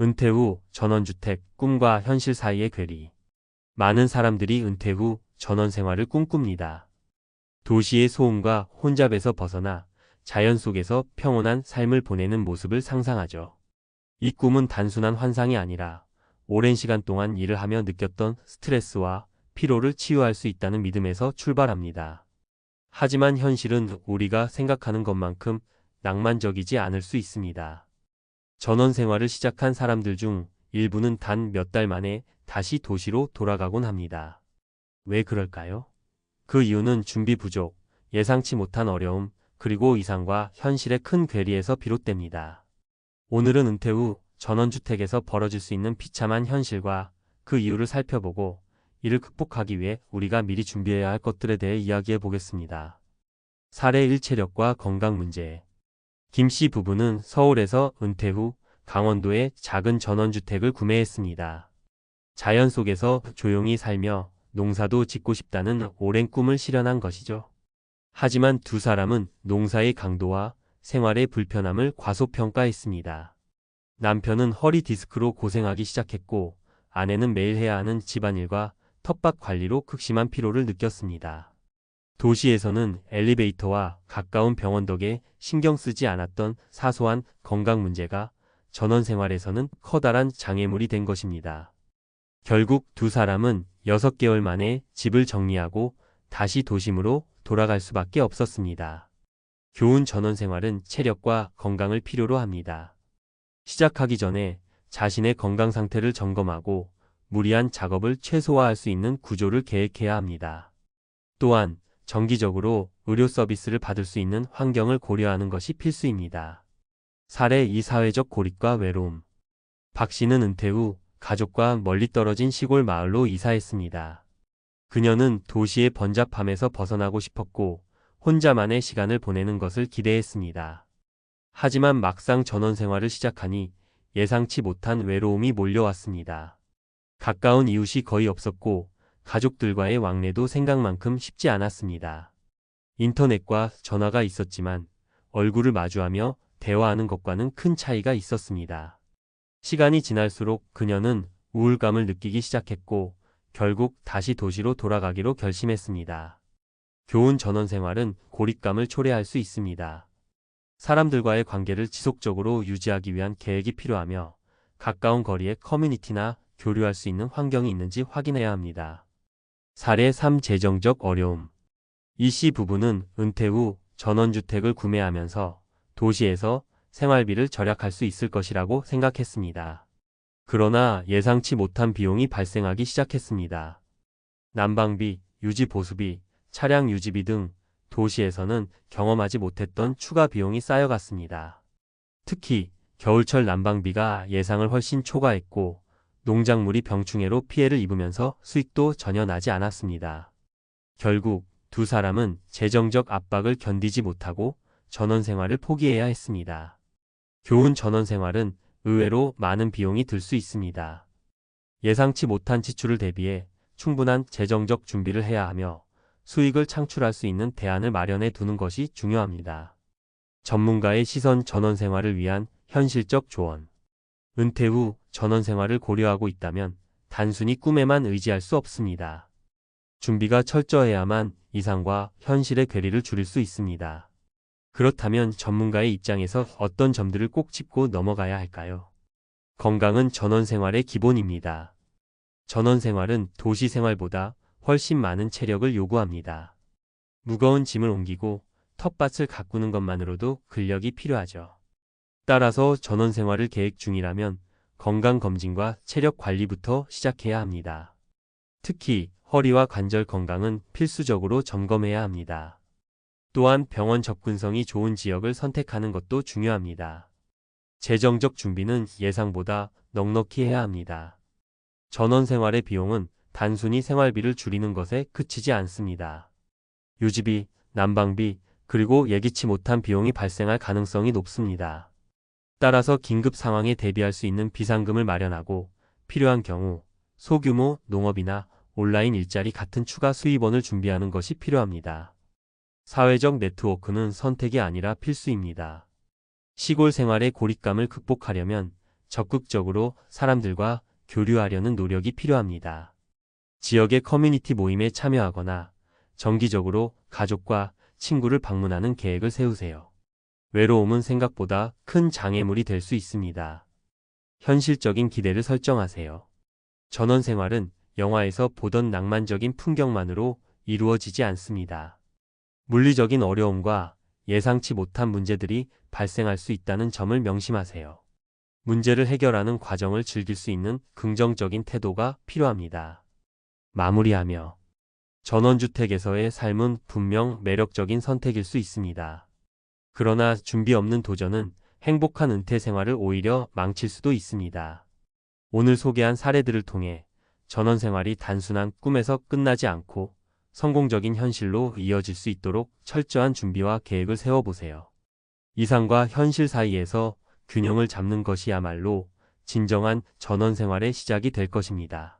은퇴 후 전원주택, 꿈과 현실 사이의 괴리. 많은 사람들이 은퇴 후 전원 생활을 꿈꿉니다. 도시의 소음과 혼잡에서 벗어나 자연 속에서 평온한 삶을 보내는 모습을 상상하죠. 이 꿈은 단순한 환상이 아니라 오랜 시간 동안 일을 하며 느꼈던 스트레스와 피로를 치유할 수 있다는 믿음에서 출발합니다. 하지만 현실은 우리가 생각하는 것만큼 낭만적이지 않을 수 있습니다. 전원 생활을 시작한 사람들 중 일부는 단 몇 달 만에 다시 도시로 돌아가곤 합니다. 왜 그럴까요? 그 이유는 준비 부족, 예상치 못한 어려움, 그리고 이상과 현실의 큰 괴리에서 비롯됩니다. 오늘은 은퇴 후 전원주택에서 벌어질 수 있는 비참한 현실과 그 이유를 살펴보고 이를 극복하기 위해 우리가 미리 준비해야 할 것들에 대해 이야기해 보겠습니다. 사례 1. 체력과 건강 문제. 김 씨 부부는 서울에서 은퇴 후 강원도에 작은 전원주택을 구매했습니다. 자연 속에서 조용히 살며 농사도 짓고 싶다는 오랜 꿈을 실현한 것이죠. 하지만 두 사람은 농사의 강도와 생활의 불편함을 과소평가했습니다. 남편은 허리 디스크로 고생하기 시작했고 아내는 매일 해야 하는 집안일과 텃밭 관리로 극심한 피로를 느꼈습니다. 도시에서는 엘리베이터와 가까운 병원 덕에 신경 쓰지 않았던 사소한 건강 문제가 전원 생활에서는 커다란 장애물이 된 것입니다. 결국 두 사람은 6개월 만에 집을 정리하고 다시 도심으로 돌아갈 수밖에 없었습니다. 교훈: 전원 생활은 체력과 건강을 필요로 합니다. 시작하기 전에 자신의 건강 상태를 점검하고 무리한 작업을 최소화할 수 있는 구조를 계획해야 합니다. 또한 정기적으로 의료 서비스를 받을 수 있는 환경을 고려하는 것이 필수입니다. 사례 2. 사회적 고립과 외로움. 박 씨는 은퇴 후 가족과 멀리 떨어진 시골 마을로 이사했습니다. 그녀는 도시의 번잡함에서 벗어나고 싶었고 혼자만의 시간을 보내는 것을 기대했습니다. 하지만 막상 전원 생활을 시작하니 예상치 못한 외로움이 몰려왔습니다. 가까운 이웃이 거의 없었고 가족들과의 왕래도 생각만큼 쉽지 않았습니다. 인터넷과 전화가 있었지만 얼굴을 마주하며 대화하는 것과는 큰 차이가 있었습니다. 시간이 지날수록 그녀는 우울감을 느끼기 시작했고 결국 다시 도시로 돌아가기로 결심했습니다. 교훈: 전원 생활은 고립감을 초래할 수 있습니다. 사람들과의 관계를 지속적으로 유지하기 위한 계획이 필요하며 가까운 거리에 커뮤니티나 교류할 수 있는 환경이 있는지 확인해야 합니다. 사례 3. 재정적 어려움. 이 씨 부부는 은퇴 후 전원주택을 구매하면서 도시에서 생활비를 절약할 수 있을 것이라고 생각했습니다. 그러나 예상치 못한 비용이 발생하기 시작했습니다. 난방비, 유지 보수비, 차량 유지비 등 도시에서는 경험하지 못했던 추가 비용이 쌓여갔습니다. 특히 겨울철 난방비가 예상을 훨씬 초과했고 농작물이 병충해로 피해를 입으면서 수익도 전혀 나지 않았습니다. 결국 두 사람은 재정적 압박을 견디지 못하고 전원 생활을 포기해야 했습니다. 교훈: 전원 생활은 의외로 많은 비용이 들 수 있습니다. 예상치 못한 지출을 대비해 충분한 재정적 준비를 해야 하며 수익을 창출할 수 있는 대안을 마련해 두는 것이 중요합니다. 전문가의 시선: 전원 생활을 위한 현실적 조언. 은퇴 후 전원 생활을 고려하고 있다면 단순히 꿈에만 의지할 수 없습니다. 준비가 철저해야만 이상과 현실의 괴리를 줄일 수 있습니다. 그렇다면 전문가의 입장에서 어떤 점들을 꼭 짚고 넘어가야 할까요? 건강은 전원 생활의 기본입니다. 전원 생활은 도시 생활보다 훨씬 많은 체력을 요구합니다. 무거운 짐을 옮기고 텃밭을 가꾸는 것만으로도 근력이 필요하죠. 따라서 전원 생활을 계획 중이라면 건강검진과 체력 관리부터 시작해야 합니다. 특히 허리와 관절 건강은 필수적으로 점검해야 합니다. 또한 병원 접근성이 좋은 지역을 선택하는 것도 중요합니다. 재정적 준비는 예상보다 넉넉히 해야 합니다. 전원 생활의 비용은 단순히 생활비를 줄이는 것에 그치지 않습니다. 유지비, 난방비, 그리고 예기치 못한 비용이 발생할 가능성이 높습니다. 따라서 긴급 상황에 대비할 수 있는 비상금을 마련하고 필요한 경우 소규모 농업이나 온라인 일자리 같은 추가 수입원을 준비하는 것이 필요합니다. 사회적 네트워크는 선택이 아니라 필수입니다. 시골 생활의 고립감을 극복하려면 적극적으로 사람들과 교류하려는 노력이 필요합니다. 지역의 커뮤니티 모임에 참여하거나 정기적으로 가족과 친구를 방문하는 계획을 세우세요. 외로움은 생각보다 큰 장애물이 될 수 있습니다. 현실적인 기대를 설정하세요. 전원 생활은 영화에서 보던 낭만적인 풍경만으로 이루어지지 않습니다. 물리적인 어려움과 예상치 못한 문제들이 발생할 수 있다는 점을 명심하세요. 문제를 해결하는 과정을 즐길 수 있는 긍정적인 태도가 필요합니다. 마무리하며 전원주택에서의 삶은 분명 매력적인 선택일 수 있습니다. 그러나 준비 없는 도전은 행복한 은퇴 생활을 오히려 망칠 수도 있습니다. 오늘 소개한 사례들을 통해 전원 생활이 단순한 꿈에서 끝나지 않고 성공적인 현실로 이어질 수 있도록 철저한 준비와 계획을 세워보세요. 이상과 현실 사이에서 균형을 잡는 것이야말로 진정한 전원 생활의 시작이 될 것입니다.